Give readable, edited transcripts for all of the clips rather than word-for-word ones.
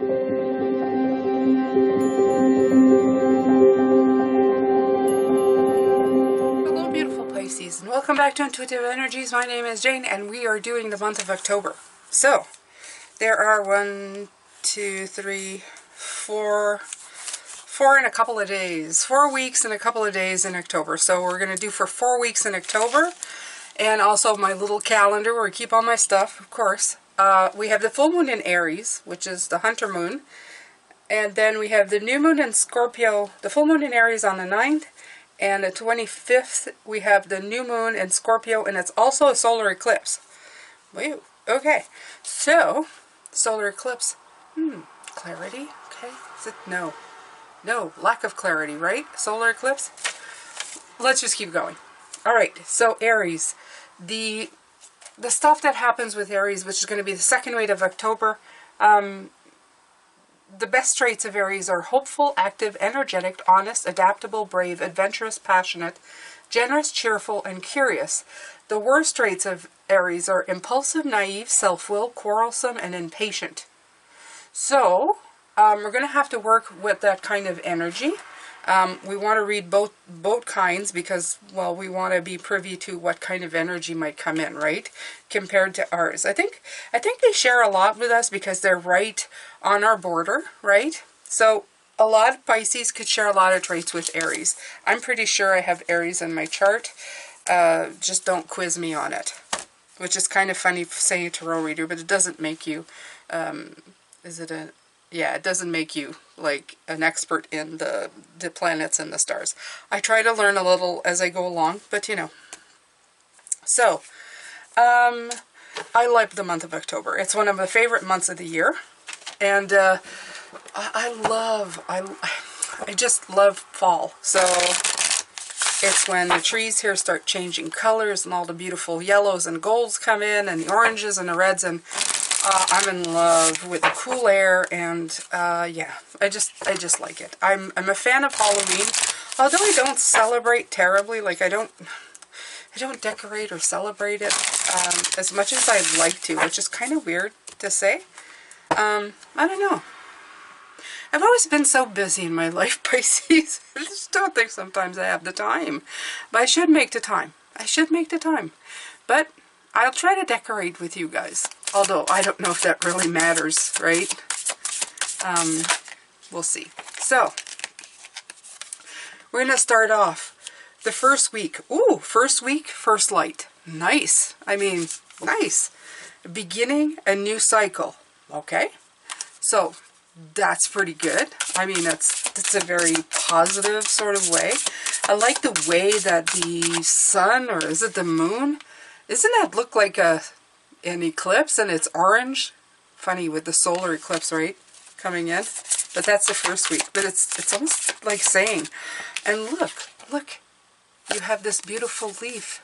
Hello beautiful Pisces, and welcome back to Intuitive Energies. My name is Jane, and we are doing the month of October. So, there are 1, 2, 3, 4 in a couple of days. 4 weeks and a couple of days in October. So we're going to do for 4 weeks in October. And also my little calendar where I keep all my stuff, of course. We have the full moon in Aries, which is the Hunter moon. And then we have the new moon in Scorpio, the full moon in Aries on the 9th. And the 25th, we have the new moon in Scorpio, and it's also a solar eclipse. Woo. Okay. So, solar eclipse. Clarity? Okay. Is it? No. No. Lack of clarity, right? Solar eclipse? Let's just keep going. Alright. So, Aries. The stuff that happens with Aries, which is going to be the second week of October, the best traits of Aries are hopeful, active, energetic, honest, adaptable, brave, adventurous, passionate, generous, cheerful, and curious. The worst traits of Aries are impulsive, naive, self-willed, quarrelsome, and impatient. So, we're going to have to work with that kind of energy. We want to read both kinds because, well, we want to be privy to what kind of energy might come in, right? Compared to ours. I think they share a lot with us because they're right on our border, right? So a lot of Pisces could share a lot of traits with Aries. I'm pretty sure I have Aries in my chart. Just don't quiz me on it. Which is kind of funny saying a tarot reader, but it doesn't make you, it doesn't make you like an expert in the planets and the stars. I try to learn a little as I go along, but you know. So, I like the month of October. It's one of my favorite months of the year. And I just love fall. So, it's when the trees here start changing colors and all the beautiful yellows and golds come in and the oranges and the reds, and I'm in love with the cool air, and yeah, I just like it. I'm a fan of Halloween, although I don't celebrate terribly. Like I don't decorate or celebrate it as much as I'd like to, which is kind of weird to say. I don't know. I've always been so busy in my life, Pisces. I just don't think sometimes I have the time. But I should make the time. I should make the time. But I'll try to decorate with you guys. Although, I don't know if that really matters, right? We'll see. So, we're going to start off the first week. Ooh, first week, first light. Nice. I mean, nice. Beginning a new cycle. Okay? So, that's pretty good. I mean, that's a very positive sort of way. I like the way that the sun, or is it the moon? Doesn't that look like an eclipse, and it's orange? Funny with the solar eclipse, right? Coming in. But that's the first week. But it's almost like saying, and look, you have this beautiful leaf.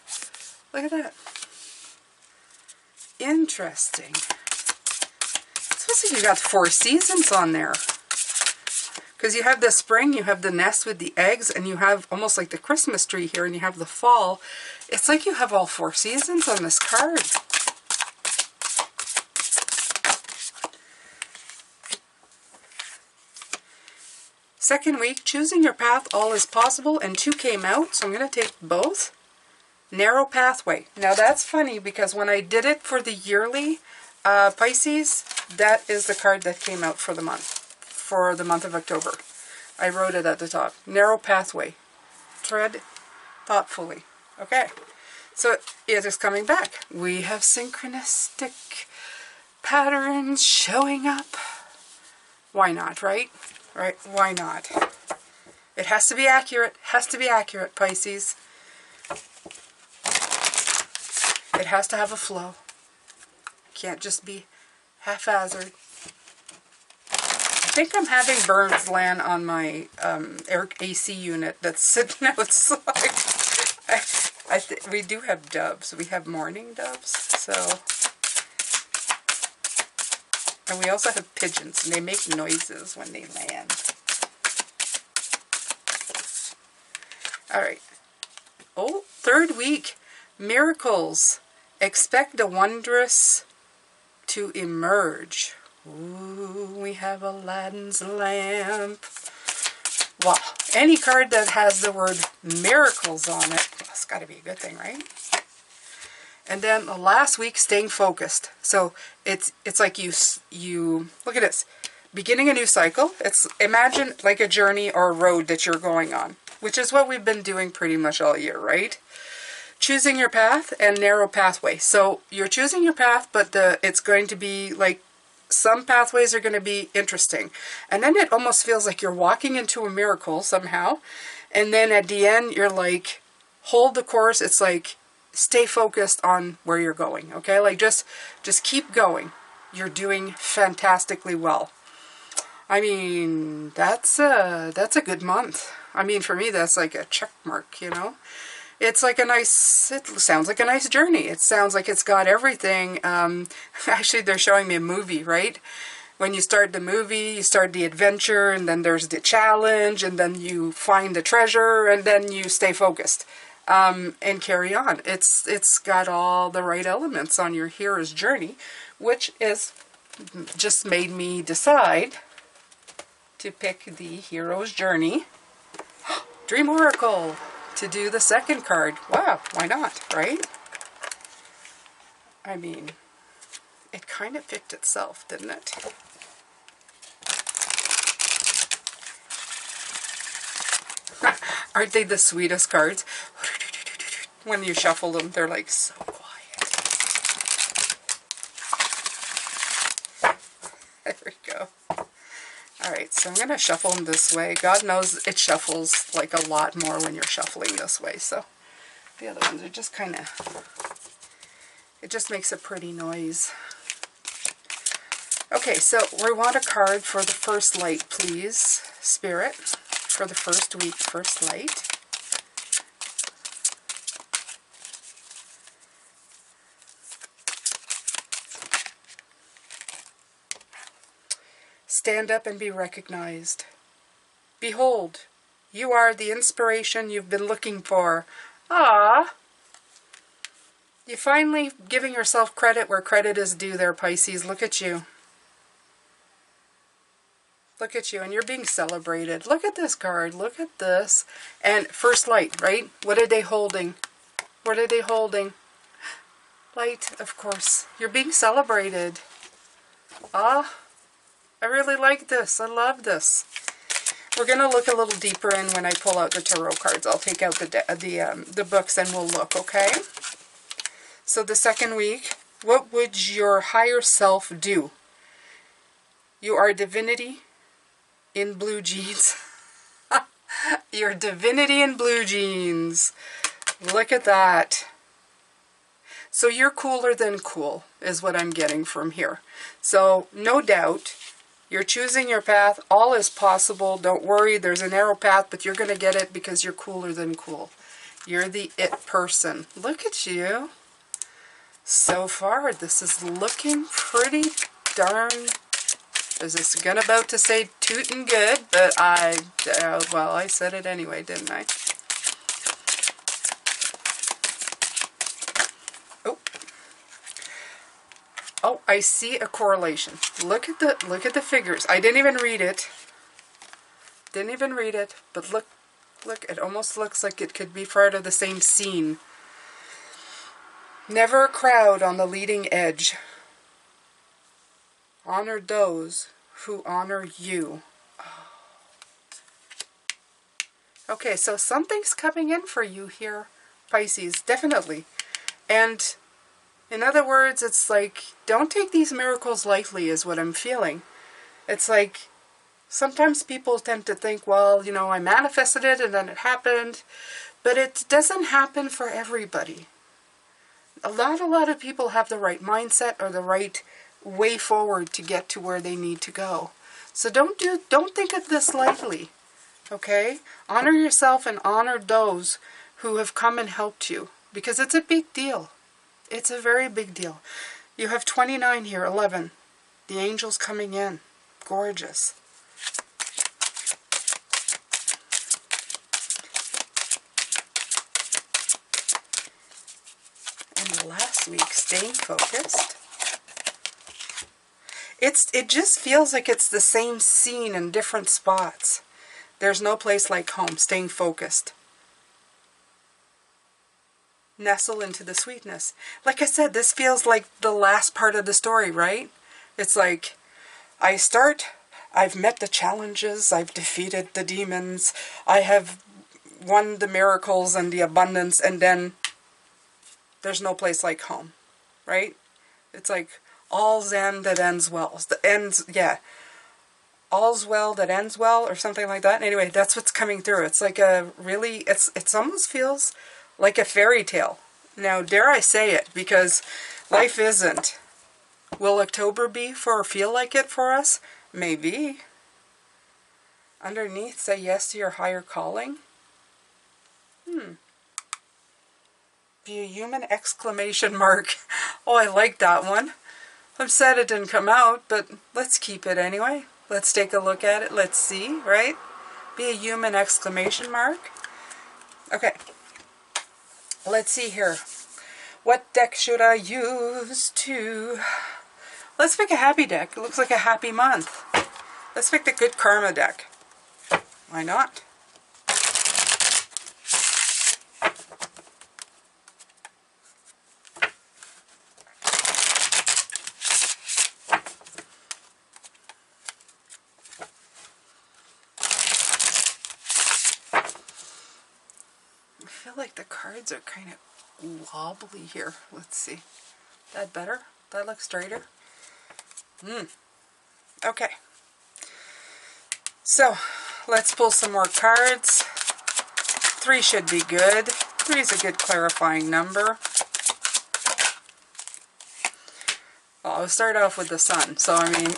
Look at that. Interesting. It's almost like you got 4 seasons on there. Because you have the spring, you have the nest with the eggs, and you have almost like the Christmas tree here, and you have the fall. It's like you have all 4 seasons on this card. Second week, choosing your path, all is possible, and 2 came out, so I'm going to take both. Narrow pathway. Now that's funny because when I did it for the yearly Pisces, that is the card that came out for the month of October. I wrote it at the top. Narrow pathway. Tread thoughtfully. Okay. So it is coming back. We have synchronistic patterns showing up. Why not, right? Right? Why not? It has to be accurate. Has to be accurate, Pisces. It has to have a flow. Can't just be haphazard. I think I'm having burns land on my AC unit that's sitting outside. We do have doves. We have mourning doves. So, and we also have pigeons, and they make noises when they land. All right. Oh, third week. Miracles. Expect the wondrous to emerge. Ooh, we have Aladdin's lamp. Well, any card that has the word miracles on it, that's got to be a good thing, right? And then the last week, staying focused. So it's like you look at this, beginning a new cycle. It's imagine like a journey or a road that you're going on, which is what we've been doing pretty much all year, right? Choosing your path and narrow pathway. So you're choosing your path, but it's going to be like some pathways are going to be interesting. And then it almost feels like you're walking into a miracle somehow. And then at the end, you're like, hold the course. It's like, stay focused on where you're going. Okay. Like just keep going. You're doing fantastically well. I mean, that's a good month. I mean, for me, that's like a check mark, you know. It's like it sounds like a nice journey. It sounds like it's got everything. Actually, they're showing me a movie, right? When you start the movie, you start the adventure, and then there's the challenge, and then you find the treasure, and then you stay focused and carry on. It's got all the right elements on your hero's journey, which is just made me decide to pick the hero's journey. Dream Oracle. To do the second card. Wow, why not, right? I mean, it kind of picked itself, didn't it? Aren't they the sweetest cards? When you shuffle them, they're like so quiet. There we go. Alright, so I'm going to shuffle them this way. God knows it shuffles like a lot more when you're shuffling this way. So the other ones are just kind of, it just makes a pretty noise. Okay, so we want a card for the first light, please, Spirit. For the first week, first light. Stand up and be recognized. Behold, you are the inspiration you've been looking for. Ah, you're finally giving yourself credit where credit is due there, Pisces. Look at you. Look at you, and you're being celebrated. Look at this card. Look at this. And first light, right? What are they holding? What are they holding? Light, of course. You're being celebrated. Ah. I really like this. I love this. We're going to look a little deeper in when I pull out the tarot cards. I'll take out the books and we'll look, okay? So the second week, what would your higher self do? You are divinity in blue jeans. You're divinity in blue jeans. Look at that. So you're cooler than cool is what I'm getting from here. So no doubt, you're choosing your path. All is possible. Don't worry. There's a narrow path, but you're going to get it because you're cooler than cool. You're the it person. Look at you. So far, this is looking pretty darn... I was about to say tootin' good, but well, I said it anyway, didn't I? Oh, I see a correlation. Look at the figures. I didn't even read it. Didn't even read it, but look, it almost looks like it could be part of the same scene. Never a crowd on the leading edge. Honor those who honor you. Oh. Okay, so something's coming in for you here, Pisces, definitely. And in other words, it's like, don't take these miracles lightly is what I'm feeling. It's like, sometimes people tend to think, well, you know, I manifested it and then it happened. But it doesn't happen for everybody. A lot of people have the right mindset or the right way forward to get to where they need to go. So don't think of this lightly, okay? Honor yourself and honor those who have come and helped you, because it's a big deal. It's a very big deal. You have 29 here, 11. The angels coming in. Gorgeous. And last week, staying focused. It just feels like it's the same scene in different spots. There's no place like home. Staying focused. Nestle into the sweetness. Like I said, this feels like the last part of the story, right? It's like, I've met the challenges, I've defeated the demons, I have won the miracles and the abundance, and then there's no place like home, right? It's like, all's end that ends well. All's well that ends well, or something like that. Anyway, that's what's coming through. It's like a really, it almost feels like a fairy tale. Now, dare I say it, because life isn't. Will October be or feel like it for us? Maybe. Underneath, say yes to your higher calling. Be a human exclamation mark. Oh, I like that one. I'm sad it didn't come out, but let's keep it anyway. Let's take a look at it. Let's see, right? Be a human exclamation mark. Okay. Let's see here. What deck should I use to... Let's pick a happy deck. It looks like a happy month. Let's pick the good karma deck. Why not? I feel like the cards are kind of wobbly here. Let's see. That better? That looks straighter? Okay. So, let's pull some more cards. 3 should be good. 3 is a good clarifying number. Well, I'll start off with the sun. So, I mean,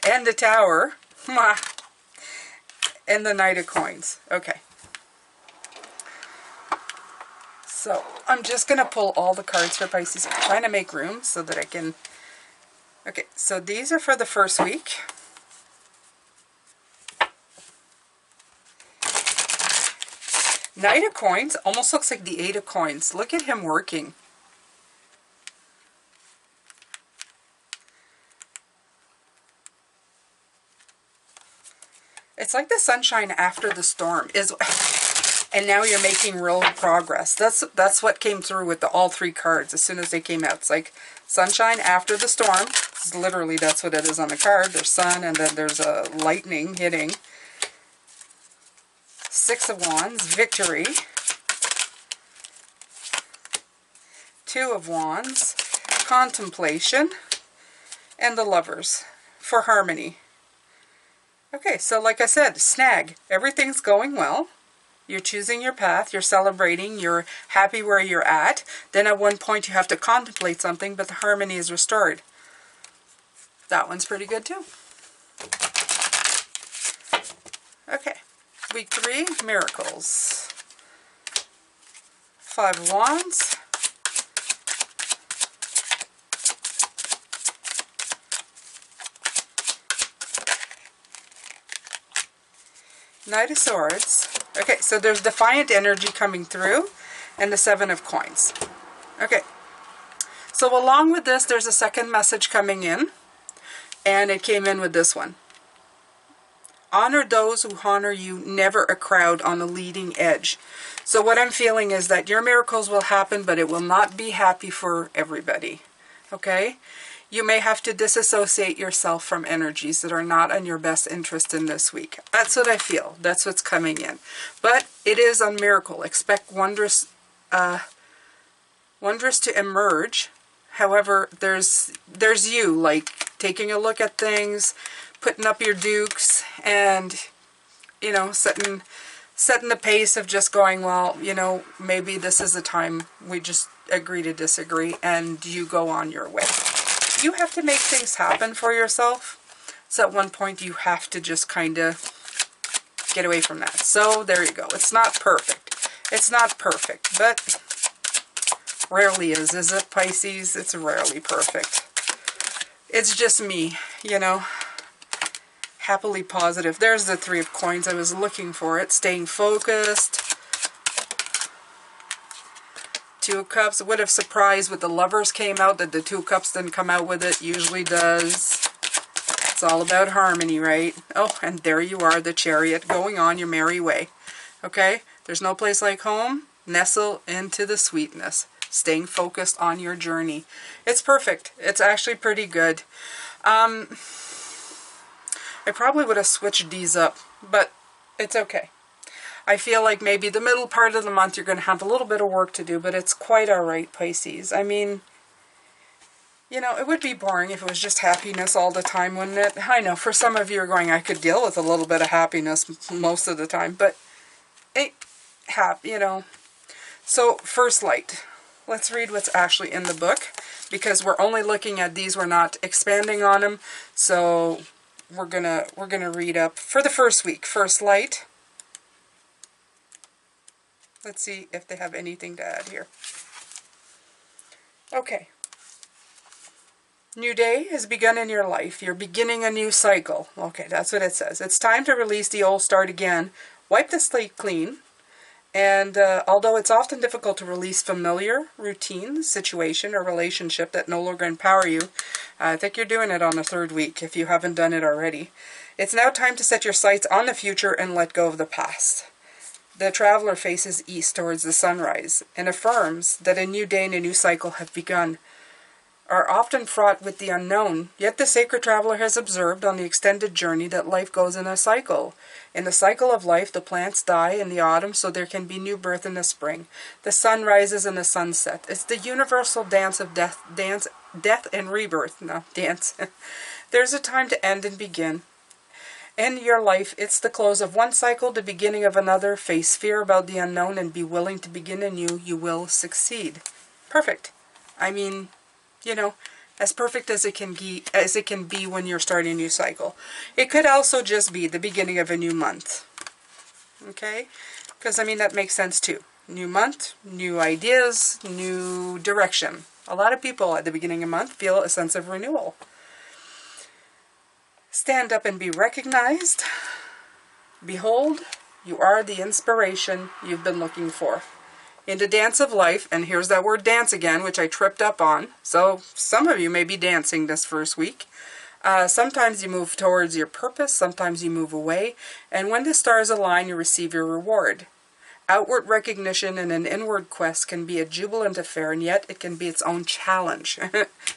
and the tower. And the Knight of Coins. Okay. So, I'm just going to pull all the cards for Pisces. I'm trying to make room so that I can... Okay, so these are for the first week. Knight of Coins almost looks like the 8 of Coins. Look at him working. It's like the sunshine after the storm is... And now you're making real progress. That's what came through with all 3 cards as soon as they came out. It's like sunshine after the storm. Literally, that's what it is on the card. There's sun, and then there's a lightning hitting. 6 of Wands, victory. 2 of Wands, contemplation. And the Lovers for harmony. Okay, so like I said, snag. Everything's going well. You're choosing your path, you're celebrating, you're happy where you're at. Then at one point you have to contemplate something, but the harmony is restored. That one's pretty good too. Okay, week 3, miracles. 5 of Wands. Knight of Swords. Okay, so there's defiant energy coming through, and the 7 of Coins. Okay, so along with this, there's a second message coming in, and it came in with this one. Honor those who honor you, never a crowd on a leading edge. So what I'm feeling is that your miracles will happen, but it will not be happy for everybody. Okay? You may have to disassociate yourself from energies that are not in your best interest in this week. That's what I feel. That's what's coming in. But it is a miracle. Expect wondrous to emerge. However, there's you, like taking a look at things, putting up your dukes, and, you know, setting the pace of just going, well, you know, maybe this is a time we just agree to disagree, and you go on your way. You have to make things happen for yourself. So at one point you have to just kind of get away from that. So there you go. It's not perfect. It's not perfect, but rarely is it, Pisces? It's rarely perfect. It's just me, you know. Happily positive. There's the 3 of Coins. I was looking for it. Staying focused. Two of Cups would have surprised with the Lovers came out that the Two of Cups didn't come out with it. Usually does. It's all about harmony, right? Oh, and there you are, the Chariot, going on your merry way. Okay? There's no place like home. Nestle into the sweetness. Staying focused on your journey. It's perfect. It's actually pretty good. I probably would have switched these up, but it's okay. I feel like maybe the middle part of the month you're going to have a little bit of work to do, but it's quite alright, Pisces. I mean, you know, it would be boring if it was just happiness all the time, wouldn't it? I know, for some of you are going, I could deal with a little bit of happiness most of the time, but you know. So, First Light. Let's read what's actually in the book, because we're only looking at these, we're not expanding on them. So, we're gonna read up for the first week. First Light. Let's see if they have anything to add here. Okay. New day has begun in your life. You're beginning a new cycle. Okay, that's what it says. It's time to release the old, start again. Wipe the slate clean. And although it's often difficult to release familiar, routine, situation, or relationship that no longer empower you, I think you're doing it on the third week if you haven't done it already. It's now time to set your sights on the future and let go of the past. The traveler faces east towards the sunrise and affirms that a new day and a new cycle have begun. Are often fraught with the unknown, yet the sacred traveler has observed on the extended journey that life goes in a cycle. In the cycle of life, the plants die in the autumn, so there can be new birth in the spring. The sun rises and the sun sets. It's the universal dance of death and rebirth. No, dance. There's a time to end and begin. In your life, it's the close of one cycle, the beginning of another. Face fear about the unknown and be willing to begin anew. You will succeed. Perfect. I mean, you know, as perfect as it can be when you're starting a new cycle. It could also just be the beginning of a new month. Okay? Because, I mean, that makes sense too. New month, new ideas, new direction. A lot of people at the beginning of the month feel a sense of renewal. Stand up and be recognized. Behold, you are the inspiration you've been looking for. In the dance of life, and here's that word dance again, which I tripped up on. So some of you may be dancing this first week. Sometimes you move towards your purpose, sometimes you move away. And when the stars align, you receive your reward. Outward recognition and an inward quest can be a jubilant affair, and yet it can be its own challenge.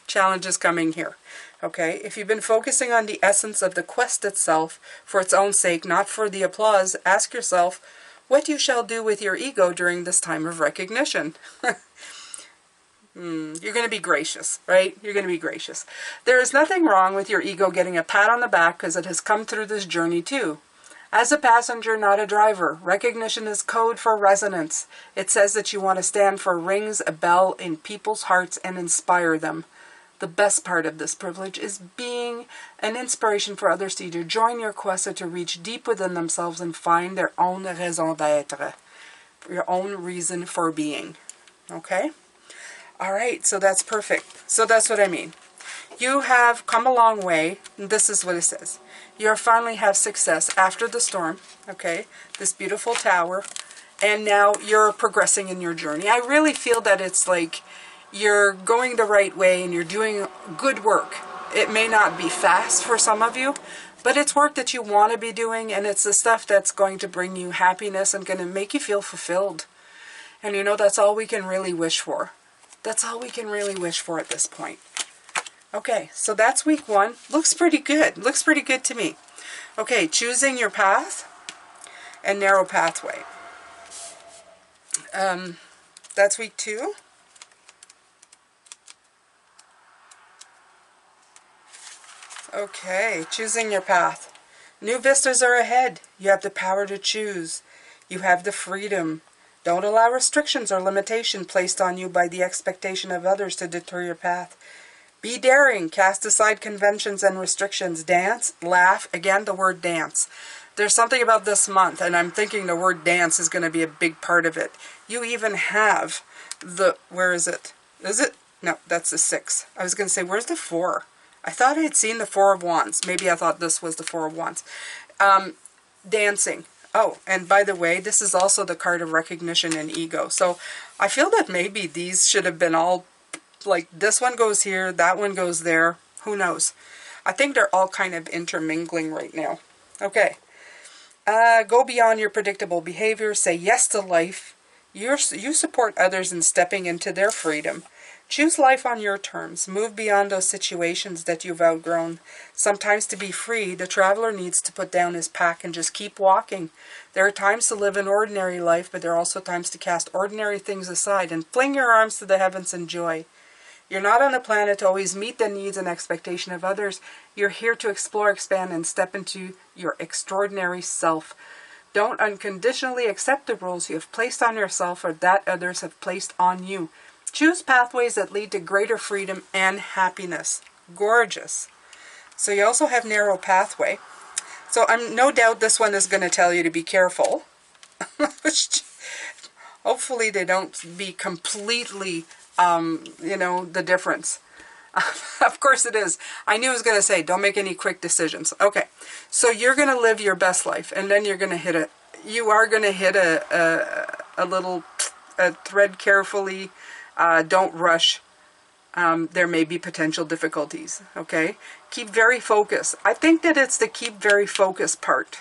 Challenge is coming here. Okay, if you've been focusing on the essence of the quest itself for its own sake, not for the applause, ask yourself, what you shall do with your ego during this time of recognition. You're going to be gracious, right? You're going to be gracious. There is nothing wrong with your ego getting a pat on the back because it has come through this journey too. As a passenger, not a driver, recognition is code for resonance. It says that you want to stand for rings a bell in people's hearts and inspire them. The best part of this privilege is being an inspiration for others to either join your quest or to reach deep within themselves and find their own raison d'être, your own reason for being. Okay? Alright, so that's perfect. So that's what I mean. You have come a long way. This is what it says. You finally have success after the storm. Okay? This beautiful tower. And now you're progressing in your journey. I really feel that it's like you're going the right way and you're doing good work. It may not be fast for some of you, but it's work that you want to be doing, and it's the stuff that's going to bring you happiness and going to make you feel fulfilled. And you know, that's all we can really wish for. That's all we can really wish for at this point. Okay, so that's week 1. Looks pretty good. Looks pretty good to me. Okay, choosing your path and narrow pathway. That's week 2. Okay, choosing your path. New vistas are ahead. You have the power to choose. You have the freedom. Don't allow restrictions or limitation placed on you by the expectation of others to deter your path. Be daring. Cast aside conventions and restrictions. Dance, laugh. Again, the word dance. There's something about this month, and I'm thinking the word dance is going to be a big part of it. You even have the, where is it? Is it? No, that's the 6. I was going to say, where's the 4? I thought I had seen the 4 of Wands. Maybe I thought this was the 4 of Wands. Dancing. Oh, and by the way, this is also the card of recognition and ego. So I feel that maybe these should have been all, like this one goes here, that one goes there. Who knows? I think they're all kind of intermingling right now. Okay. Go beyond your predictable behavior. Say yes to life. You support others in stepping into their freedom. Choose life on your terms. Move beyond those situations that you've outgrown. Sometimes to be free, the traveler needs to put down his pack and just keep walking. There are times to live an ordinary life, but there are also times to cast ordinary things aside and fling your arms to the heavens in joy. You're not on the planet to always meet the needs and expectation of others. You're here to explore, expand, and step into your extraordinary self. Don't unconditionally accept the rules you have placed on yourself or that others have placed on you. Choose pathways that lead to greater freedom and happiness. Gorgeous. So you also have narrow pathway. So I'm no doubt this one is going to tell you to be careful. Hopefully they don't be completely, you know, the difference. Of course it is. I knew it was going to say, don't make any quick decisions. Okay, so you're going to live your best life, and then you're going to hit a, you are going to hit a little thread carefully. Don't rush. There may be potential difficulties. Okay, keep very focused. I think that it's the keep very focused part.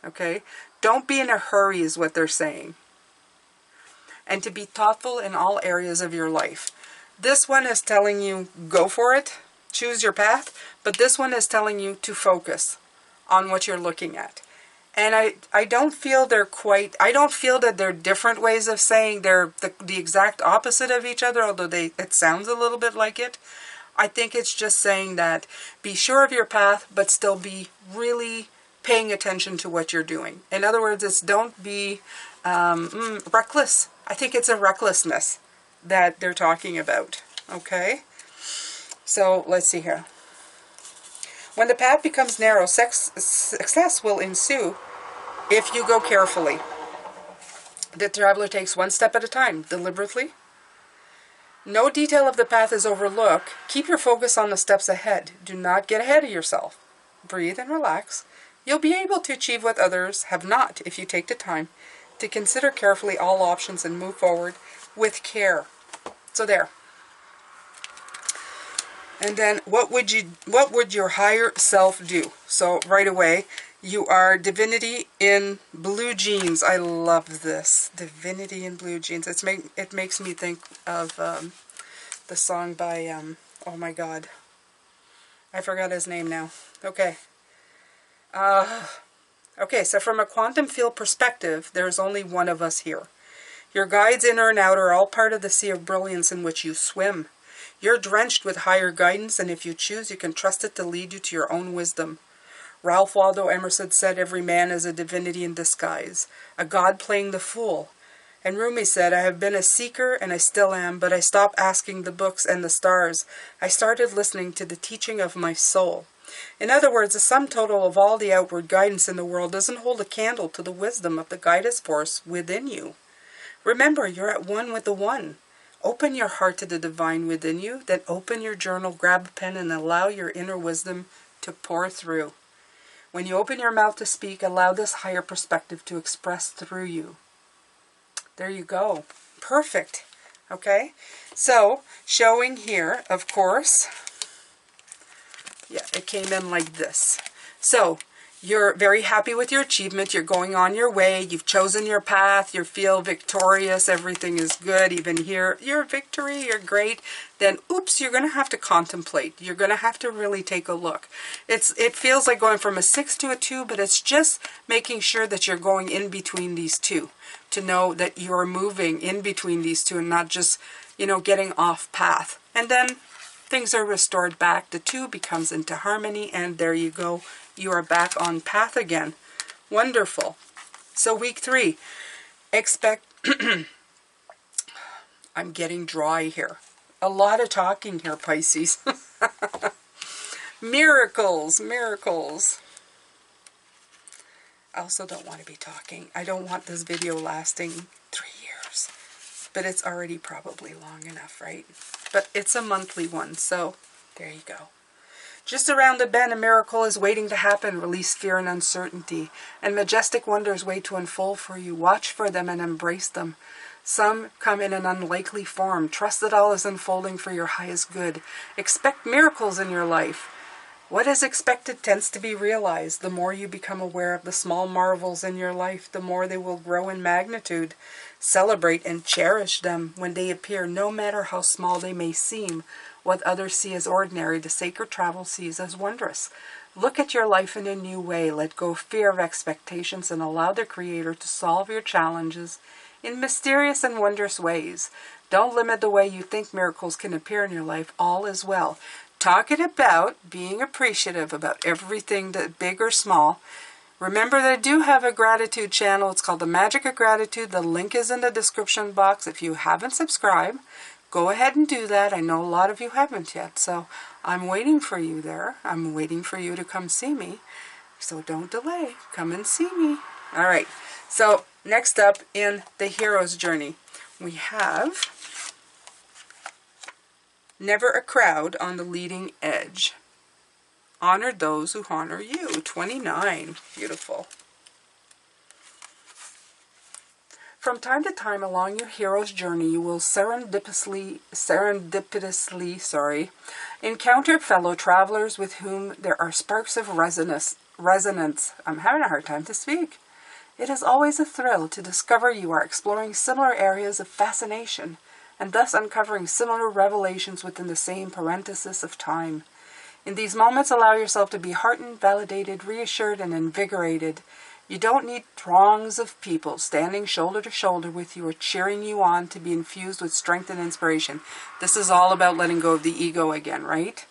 Okay, don't be in a hurry is what they're saying. And to be thoughtful in all areas of your life. This one is telling you, go for it, choose your path, but this one is telling you to focus on what you're looking at. And I don't feel they're quite, I don't feel that they're different ways of saying they're the exact opposite of each other, although it sounds a little bit like it. I think it's just saying that be sure of your path, but still be really paying attention to what you're doing. In other words, it's don't be reckless. I think it's a recklessness that they're talking about. Okay? So, let's see here. When the path becomes narrow, success will ensue if you go carefully. The traveler takes one step at a time, deliberately. No detail of the path is overlooked. Keep your focus on the steps ahead. Do not get ahead of yourself. Breathe and relax. You'll be able to achieve what others have not if you take the time to consider carefully all options and move forward with care. So there. And then what would your higher self do? So right away, you are divinity in blue jeans. I love this. Divinity in blue jeans. It makes me think of the song by oh my god. I forgot his name now. Okay. Okay, so from a quantum field perspective, there's only one of us here. Your guides, inner and outer, are all part of the sea of brilliance in which you swim. You're drenched with higher guidance, and if you choose, you can trust it to lead you to your own wisdom. Ralph Waldo Emerson said, every man is a divinity in disguise, a god playing the fool. And Rumi said, I have been a seeker, and I still am, but I stopped asking the books and the stars. I started listening to the teaching of my soul. In other words, the sum total of all the outward guidance in the world doesn't hold a candle to the wisdom of the guidance force within you. Remember, you're at one with the one. Open your heart to the divine within you, then open your journal, grab a pen, and allow your inner wisdom to pour through. When you open your mouth to speak, allow this higher perspective to express through you. There you go. Perfect. Okay? So, showing here, of course, yeah, it came in like this. So, you're very happy with your achievement. You're going on your way. You've chosen your path. You feel victorious. Everything is good. Even here, you're victory. You're great. Then, oops, you're going to have to contemplate. You're going to have to really take a look. It feels like going from a 6 to a 2, but it's just making sure that you're going in between these two. To know that you're moving in between these two and not just, you know, getting off path. And then things are restored back. The 2 becomes into harmony, and there you go. You are back on path again. Wonderful. So week 3, expect, I'm getting dry here. A lot of talking here, Pisces. Miracles, miracles. I also don't want to be talking. I don't want this video lasting 3 years. But it's already probably long enough, right? But it's a monthly one, so there you go. Just around the bend, a miracle is waiting to happen. Release fear and uncertainty, and majestic wonders wait to unfold for you. Watch for them and embrace them. Some come in an unlikely form. Trust that all is unfolding for your highest good. Expect miracles in your life. What is expected tends to be realized. The more you become aware of the small marvels in your life, the more they will grow in magnitude. Celebrate and cherish them when they appear, no matter how small they may seem. What others see as ordinary, the sacred travel sees as wondrous. Look at your life in a new way. Let go of fear of expectations and allow the Creator to solve your challenges in mysterious and wondrous ways. Don't limit the way you think miracles can appear in your life. All is well. Talking about being appreciative about everything, that big or small. Remember that I do have a gratitude channel. It's called The Magic of Gratitude. The link is in the description box. If you haven't subscribed, go ahead and do that. I know a lot of you haven't yet, so I'm waiting for you there. I'm waiting for you to come see me. So don't delay. Come and see me. All right. So next up in the hero's journey, we have never a crowd on the leading edge. Honor those who honor you. 29. Beautiful. From time to time along your hero's journey, you will serendipitously encounter fellow travelers with whom there are sparks of resonance. I'm having a hard time to speak. It is always a thrill to discover you are exploring similar areas of fascination and thus uncovering similar revelations within the same parenthesis of time. In these moments, allow yourself to be heartened, validated, reassured, and invigorated. You don't need throngs of people standing shoulder to shoulder with you or cheering you on to be infused with strength and inspiration. This is all about letting go of the ego again, right?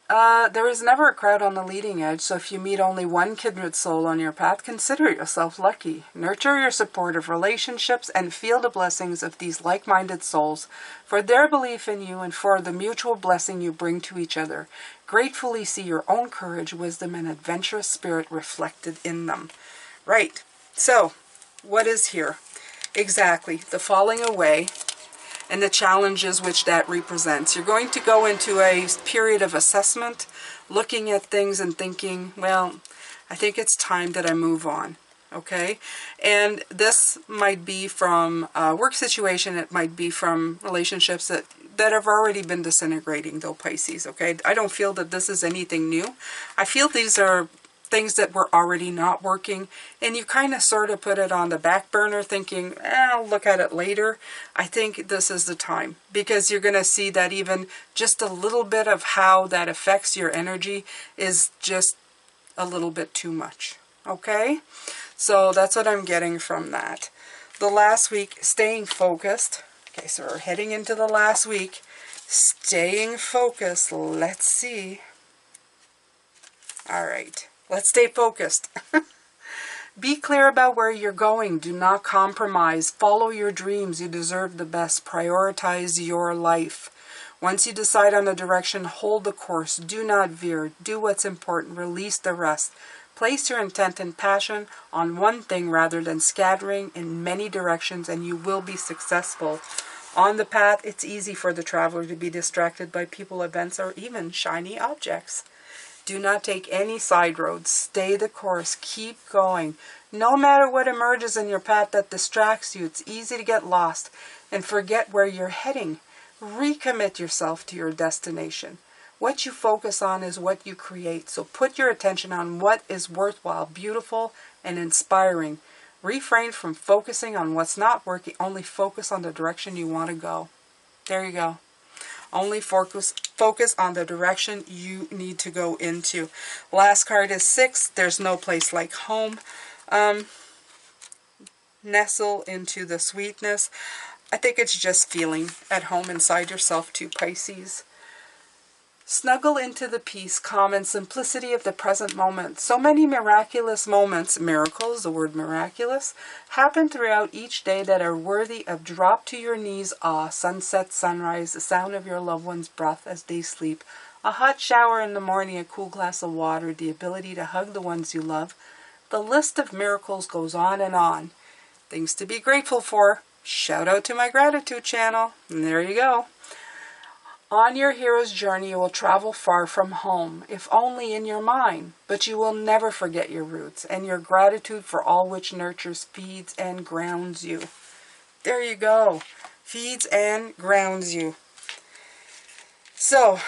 There is never a crowd on the leading edge, so if you meet only one kindred soul on your path, consider yourself lucky. Nurture your supportive relationships and feel the blessings of these like-minded souls for their belief in you and for the mutual blessing you bring to each other. Gratefully see your own courage, wisdom, and adventurous spirit reflected in them. Right, so what is here? Exactly, the falling away and the challenges which that represents. You're going to go into a period of assessment, looking at things and thinking, well, I think it's time that I move on, okay? And this might be from a work situation, it might be from relationships that have already been disintegrating, though, Pisces, okay? I don't feel that this is anything new. I feel these are things that were already not working, and you kind of sort of put it on the back burner thinking, I'll look at it later. I think this is the time, because you're going to see that even just a little bit of how that affects your energy is just a little bit too much, okay? So that's what I'm getting from that. The last week, staying focused. Okay, so we're heading into the last week. Staying focused. Let's see. All right. Let's stay focused. Be clear about where you're going. Do not compromise. Follow your dreams. You deserve the best. Prioritize your life. Once you decide on a direction, hold the course. Do not veer. Do what's important. Release the rest. Place your intent and passion on one thing rather than scattering in many directions, and you will be successful. On the path, it's easy for the traveler to be distracted by people, events, or even shiny objects. Do not take any side roads. Stay the course. Keep going. No matter what emerges in your path that distracts you, it's easy to get lost and forget where you're heading. Recommit yourself to your destination. What you focus on is what you create. So put your attention on what is worthwhile, beautiful, and inspiring. Refrain from focusing on what's not working. Only focus on the direction you want to go. There you go. Only focus on the direction you need to go into. Last card is 6. There's no place like home. Nestle into the sweetness. I think it's just feeling at home inside yourself too, Pisces. Snuggle into the peace, calm, and simplicity of the present moment. So many miraculous moments, miracles, the word miraculous, happen throughout each day that are worthy of drop to your knees awe, sunset, sunrise, the sound of your loved one's breath as they sleep, a hot shower in the morning, a cool glass of water, the ability to hug the ones you love. The list of miracles goes on and on. Things to be grateful for. Shout out to my gratitude channel. And there you go. On your hero's journey, you will travel far from home, if only in your mind, but you will never forget your roots and your gratitude for all which nurtures, feeds, and grounds you. There you go. Feeds and grounds you. So,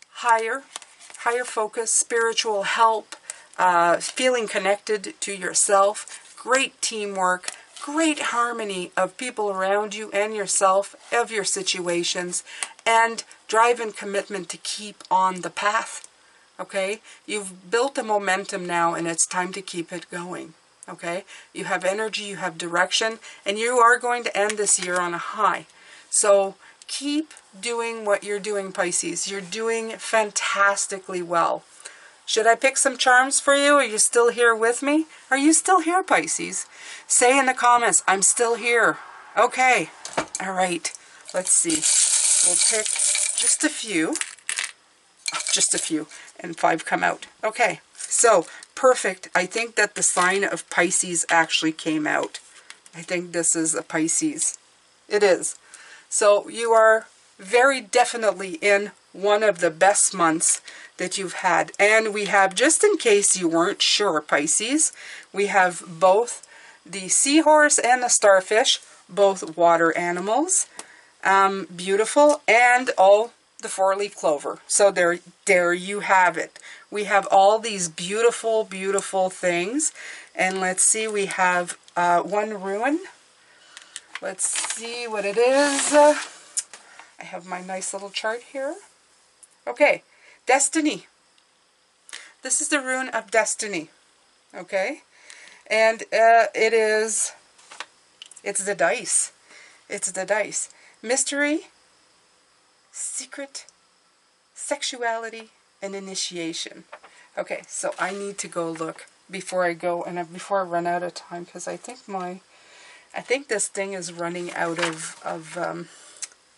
higher focus, spiritual help, feeling connected to yourself, great teamwork, great harmony of people around you and yourself, of your situations, and drive and commitment to keep on the path. Okay? You've built a momentum now, and it's time to keep it going. Okay? You have energy, you have direction, and you are going to end this year on a high. So keep doing what you're doing, Pisces. You're doing fantastically well. Should I pick some charms for you? Are you still here with me? Are you still here, Pisces? Say in the comments, I'm still here. Okay. All right. Let's see. We'll pick just a few. Just a few. And 5 come out. Okay. So, perfect. I think that the sign of Pisces actually came out. I think this is a Pisces. It is. So, you are very definitely in one of the best months that you've had. And we have, just in case you weren't sure, Pisces, we have both the seahorse and the starfish, both water animals, beautiful, and all the 4-leaf clover. So there you have it. We have all these beautiful, beautiful things. And let's see, we have one ruin. Let's see what it is. I have my nice little chart here. Okay, destiny. This is the rune of destiny. Okay, and it's the dice. It's the dice. Mystery, secret, sexuality, and initiation. Okay, so I need to go look before I go, and before I run out of time, because I think this thing is running out of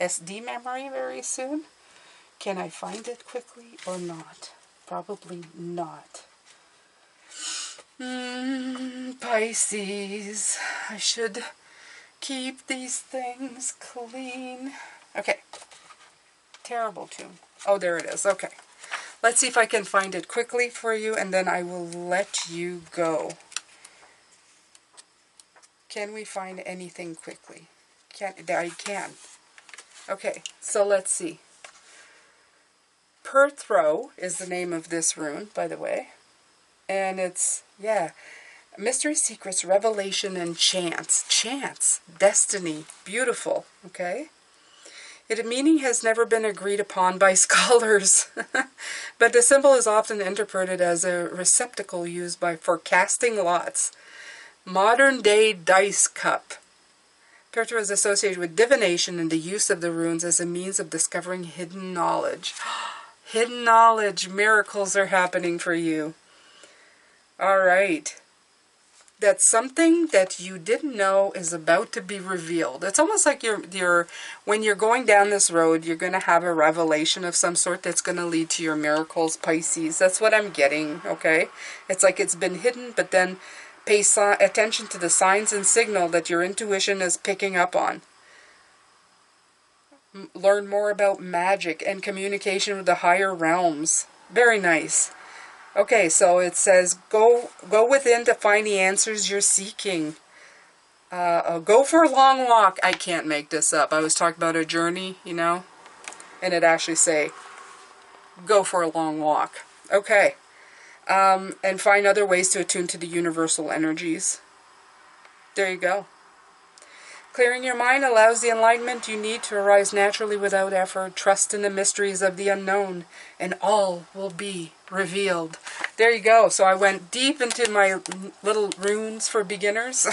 SD memory very soon. Can I find it quickly or not? Probably not. Pisces. I should keep these things clean. Okay. Terrible tune. Oh, there it is. Okay. Let's see if I can find it quickly for you, and then I will let you go. Can we find anything quickly? I can. Okay, so let's see. Perthrow is the name of this rune, by the way. And it's, yeah, mystery, secrets, revelation, and chance. Chance, destiny, beautiful, okay? Its meaning has never been agreed upon by scholars, but the symbol is often interpreted as a receptacle used for casting lots. Modern-day dice cup. Perthrow is associated with divination and the use of the runes as a means of discovering hidden knowledge. Hidden knowledge, miracles are happening for you. All right. That something that you didn't know is about to be revealed. It's almost like when you're going down this road, you're going to have a revelation of some sort that's going to lead to your miracles, Pisces. That's what I'm getting, okay? It's like it's been hidden, but then pay attention to the signs and signal that your intuition is picking up on. Learn more about magic and communication with the higher realms. Very nice. Okay, so it says, go within to find the answers you're seeking. Go for a long walk. I can't make this up. I was talking about a journey, you know, and it actually say, go for a long walk. Okay, and find other ways to attune to the universal energies. There you go. Clearing your mind allows the enlightenment you need to arise naturally without effort. Trust in the mysteries of the unknown, and all will be revealed. There you go. So I went deep into my little runes for beginners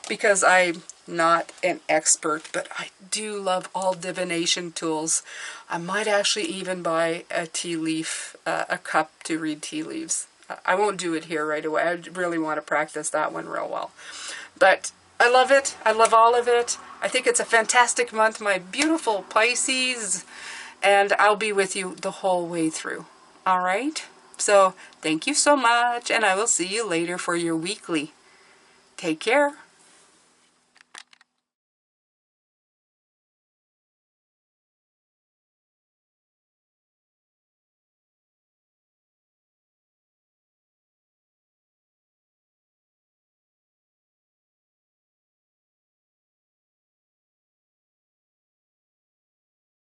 because I'm not an expert, but I do love all divination tools. I might actually even buy a tea leaf, a cup to read tea leaves. I won't do it here right away. I really want to practice that one real well. But I love it. I love all of it. I think it's a fantastic month, my beautiful Pisces. And I'll be with you the whole way through. All right? So, thank you so much. And I will see you later for your weekly. Take care.